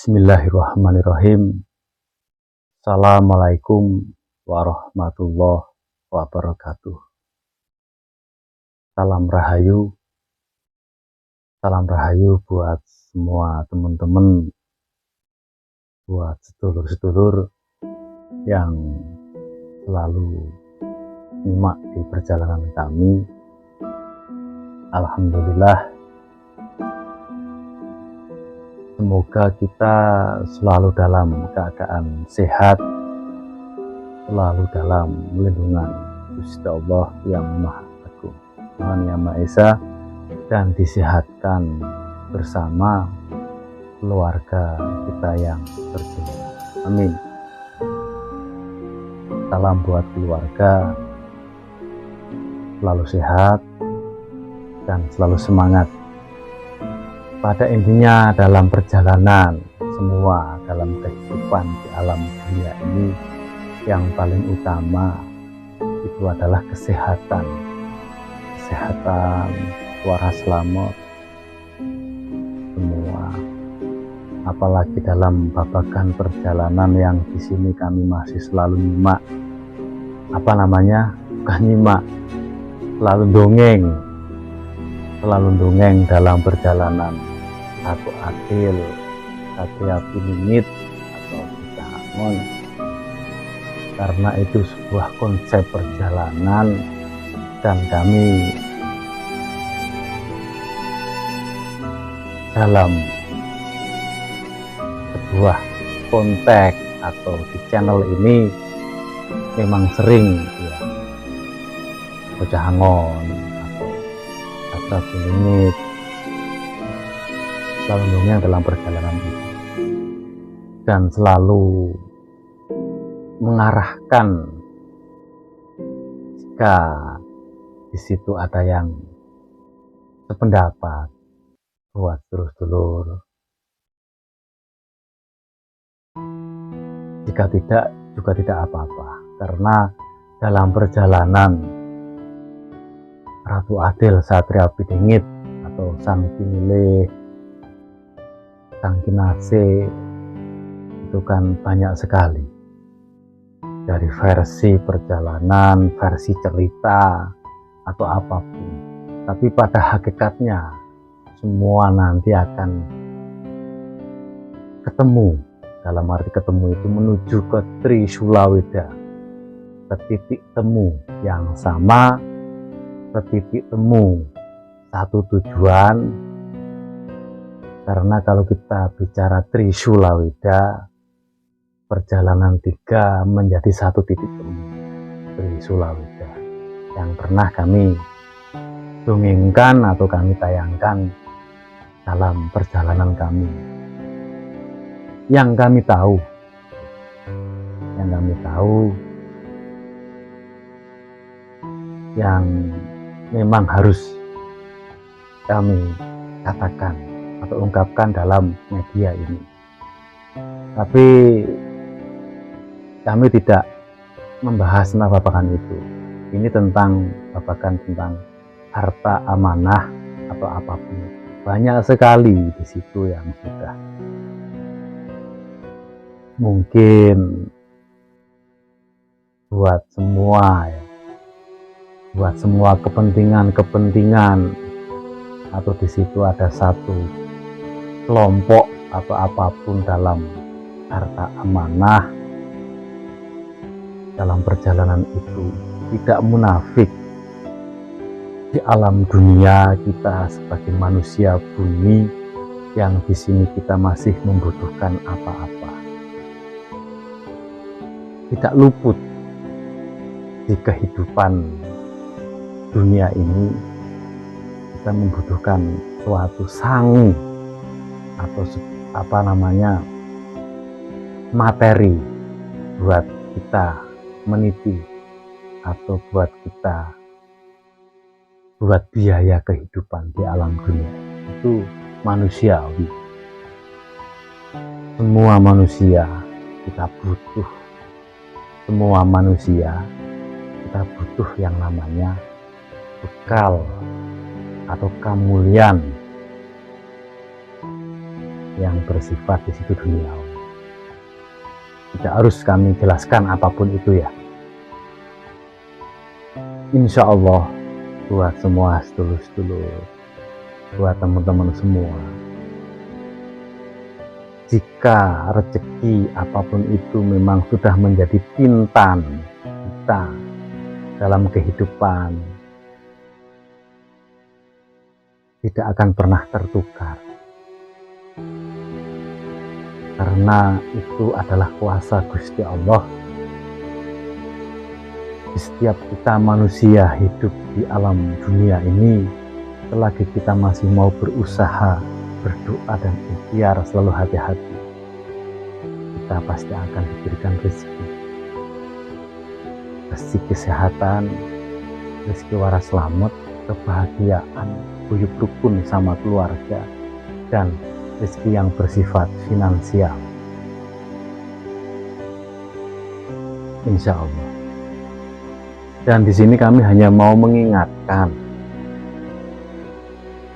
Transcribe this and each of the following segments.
Bismillahirrahmanirrahim. Assalamualaikum warahmatullahi wabarakatuh. Salam rahayu buat semua teman-teman, buat sedulur-sedulur yang selalu nyimak di perjalanan kami. Alhamdulillah, semoga kita selalu dalam keadaan sehat, selalu dalam lindungan Gusti Allah yang Maha Agung, Tuhan Yang Maha Esa, dan disehatkan bersama keluarga kita yang tercinta. Amin. Salam buat keluarga, selalu sehat dan selalu semangat. Pada intinya dalam perjalanan semua dalam kehidupan di alam dunia ini, yang paling utama itu adalah kesehatan, waras selamat semua. Apalagi dalam babagan perjalanan yang di sini kami masih selalu nyimak, bukan nyimak, selalu dongeng dalam perjalanan. Satu adil, satu piningit atau bidangon, karena itu sebuah konsep perjalanan, dan kami dalam sebuah konteks atau di channel ini memang sering bocahangon atau piningit, selalu dongeng dalam perjalanan itu, dan selalu mengarahkan jika di situ ada yang sependapat buat sedulur-sedulur. Jika tidak, juga tidak apa-apa, karena dalam perjalanan Ratu Adil Satria Piningit atau Sang Pinilih, Sang Kinase itu kan banyak sekali, dari versi perjalanan, versi cerita atau apapun, tapi pada hakikatnya semua nanti akan ketemu. Dalam arti ketemu itu menuju ke Trisulaweda, ke titik temu yang sama, ke titik temu satu tujuan. Karena kalau kita bicara Trisulaweda, perjalanan 3 menjadi satu titik temu Trisulaweda yang pernah kami dongengkan atau kami tayangkan dalam perjalanan kami. Yang kami tahu, yang memang harus kami katakan atau ungkapkan dalam media ini. Tapi kami tidak membahas tentang babakan itu. Ini tentang babakan tentang harta amanah atau apapun. Banyak sekali di situ yang sudah mungkin buat semua kepentingan atau di situ ada satu kelompok atau apapun dalam harta amanah dalam perjalanan itu tidak munafik. Di alam dunia kita sebagai manusia bumi yang di sini kita masih membutuhkan apa-apa, tidak luput di kehidupan dunia ini kita membutuhkan suatu sangu atau materi buat kita meniti atau buat biaya kehidupan di alam dunia. Itu manusiawi. Semua manusia kita butuh. Semua manusia kita butuh yang namanya bekal atau kemuliaan yang bersifat di situ duniawi. Tidak harus kami jelaskan apapun itu ya. Insya Allah buat semua sedulur-sedulur, buat teman-teman semua, jika rezeki apapun itu memang sudah menjadi pintan kita dalam kehidupan, tidak akan pernah tertukar, karena itu adalah kuasa Gusti Allah. Di setiap kita manusia hidup di alam dunia ini, selagi kita masih mau berusaha, berdoa dan ikhtiar selalu hati-hati, kita pasti akan diberikan rezeki kesehatan, rezeki waras selamat, kebahagiaan, guyub rukun sama keluarga, dan rezeki yang bersifat finansial. Insya Allah. Dan di sini kami hanya mau mengingatkan,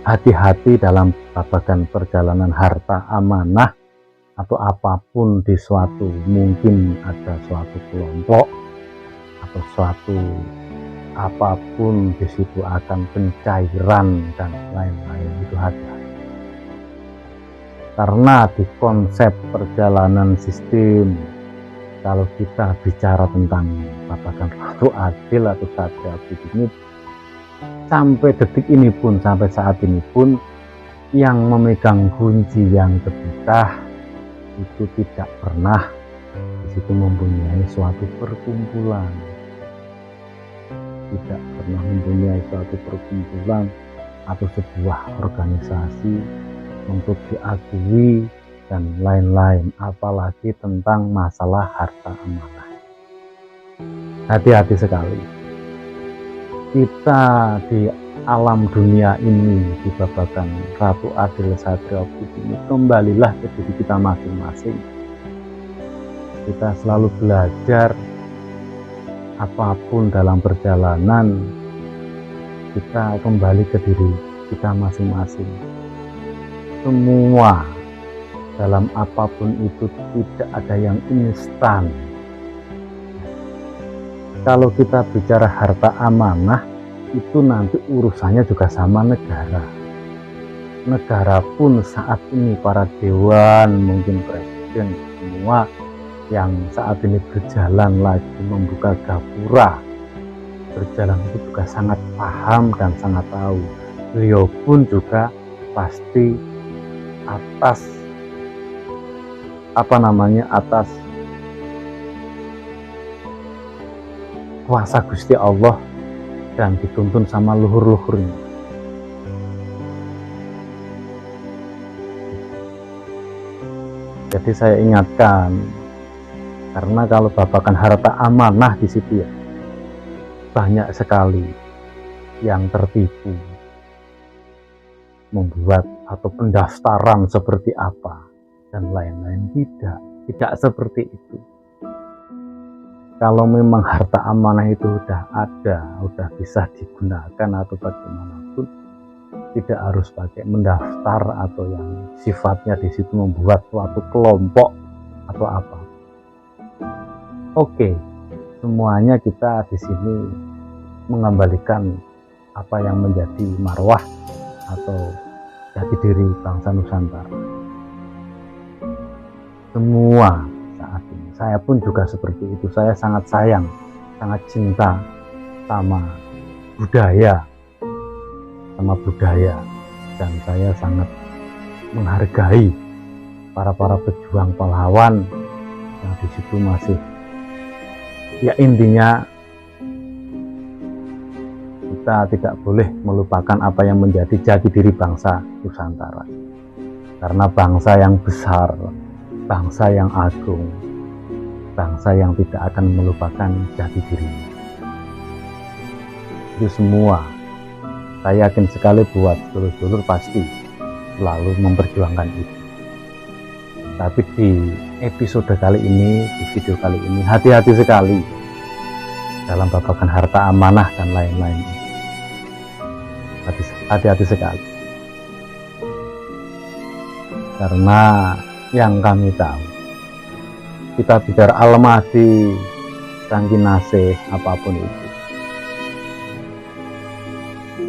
hati-hati dalam babagan perjalanan harta amanah atau apapun di suatu, mungkin ada suatu kelompok atau suatu apapun di situ akan pencairan dan lain-lain, itu hati-hati. Karena di konsep perjalanan sistem, kalau kita bicara tentang babagan ratu adil atau satria ini, sampai detik ini pun, sampai saat ini pun, yang memegang kunci yang ketiga itu tidak pernah di situ mempunyai suatu perkumpulan, tidak pernah mempunyai suatu perkumpulan atau sebuah organisasi untuk diakui dan lain-lain, apalagi tentang masalah harta amanah. Hati-hati sekali kita di alam dunia ini, di babagan Ratu Adil Satria ini, kembalilah ke diri kita masing-masing. Kita selalu belajar, apapun dalam perjalanan kita kembali ke diri kita masing-masing. Semua dalam apapun itu tidak ada yang instan. Kalau kita bicara harta amanah, itu nanti urusannya juga sama negara. Negara pun saat ini para dewan, mungkin presiden, semua yang saat ini berjalan lagi membuka gapura, berjalan itu juga sangat paham dan sangat tahu. Beliau pun juga pasti atas atas kuasa Gusti Allah dan dituntun sama luhur-luhurnya. Jadi saya ingatkan, karena kalau babakan harta amanah di situ ya, banyak sekali yang tertipu, membuat atau pendaftaran seperti apa dan lain-lain. Tidak seperti itu. Kalau memang harta amanah itu sudah ada, sudah bisa digunakan atau bagaimanapun, tidak harus pakai mendaftar atau yang sifatnya di situ membuat suatu kelompok atau apa. Oke, semuanya kita di sini mengembalikan apa yang menjadi marwah atau jati diri bangsa Nusantara. Semua saat ini, saya pun juga seperti itu. Saya sangat sayang, sangat cinta sama budaya, dan saya sangat menghargai para pejuang pahlawan yang di situ masih, ya intinya kita tidak boleh melupakan apa yang menjadi jati diri bangsa Nusantara, karena bangsa yang besar, bangsa yang agung, bangsa yang tidak akan melupakan jati dirinya. Itu semua saya yakin sekali buat dulur-dulur pasti selalu memperjuangkan itu. Tapi di episode kali ini, di video kali ini, hati-hati sekali dalam babagan harta amanah dan lain-lain. Hati-hati sekali. Karena yang kami tahu, kita bicara Al-Mahdi, Sangkin Nasih, apapun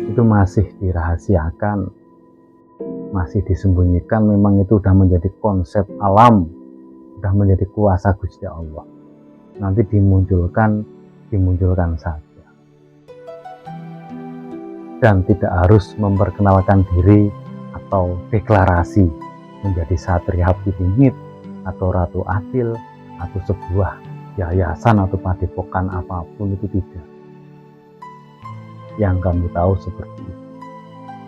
itu masih dirahasiakan, masih disembunyikan. Memang itu sudah menjadi konsep alam, sudah menjadi kuasa Gusti Allah. Nanti dimunculkan saja, dan tidak harus memperkenalkan diri atau deklarasi menjadi satria piringit atau ratu adil atau sebuah yayasan atau padepokan apapun, itu tidak. Yang kami tahu seperti itu,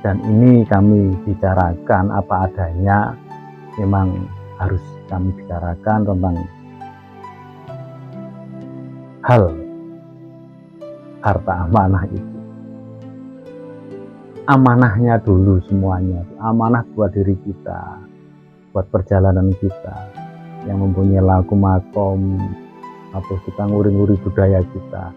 dan ini kami bicarakan apa adanya. Memang harus kami bicarakan tentang hal harta amanah itu. Amanahnya dulu semuanya, amanah buat diri kita, buat perjalanan kita yang mempunyai laku makom, atau kita nguri-nguri budaya kita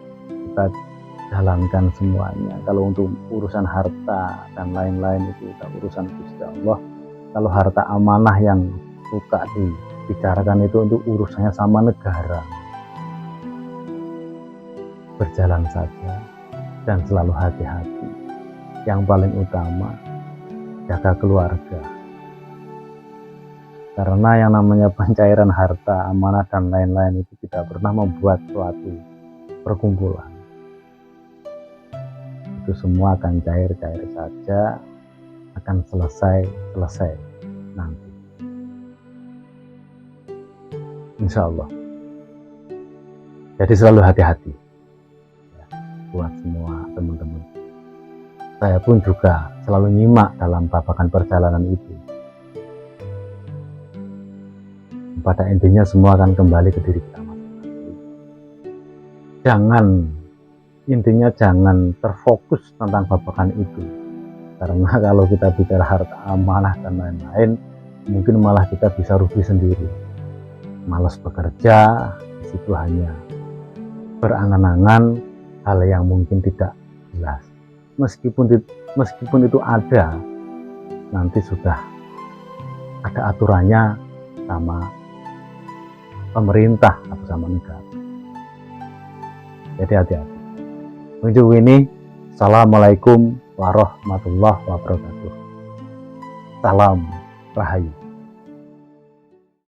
jalankan semuanya. Kalau untuk urusan harta dan lain-lain itu urusan Gusti Allah. Kalau harta amanah yang suka dibicarakan itu untuk urusannya sama negara. Berjalan saja dan selalu hati-hati. Yang paling utama, jaga keluarga. Karena yang namanya pencairan harta, amanah dan lain-lain itu tidak pernah membuat suatu perkumpulan. Itu semua akan cair-cair saja, akan selesai nanti. Insya Allah. Jadi selalu hati-hati ya, buat semua teman-teman. Saya pun juga selalu nyimak dalam babakan perjalanan itu. Pada intinya semua akan kembali ke diri kita masing-masing. Jangan terfokus tentang babakan itu. Karena kalau kita bicara harta amanah dan lain-lain, mungkin malah kita bisa rugi sendiri. Malas bekerja, di situ hanya berangan-angan hal yang mungkin tidak jelas. Meskipun itu ada, nanti sudah ada aturannya sama pemerintah atau sama negara. Jadi hati-hati. Untuk ini, assalamualaikum warahmatullahi wabarakatuh. Salam Rahayu.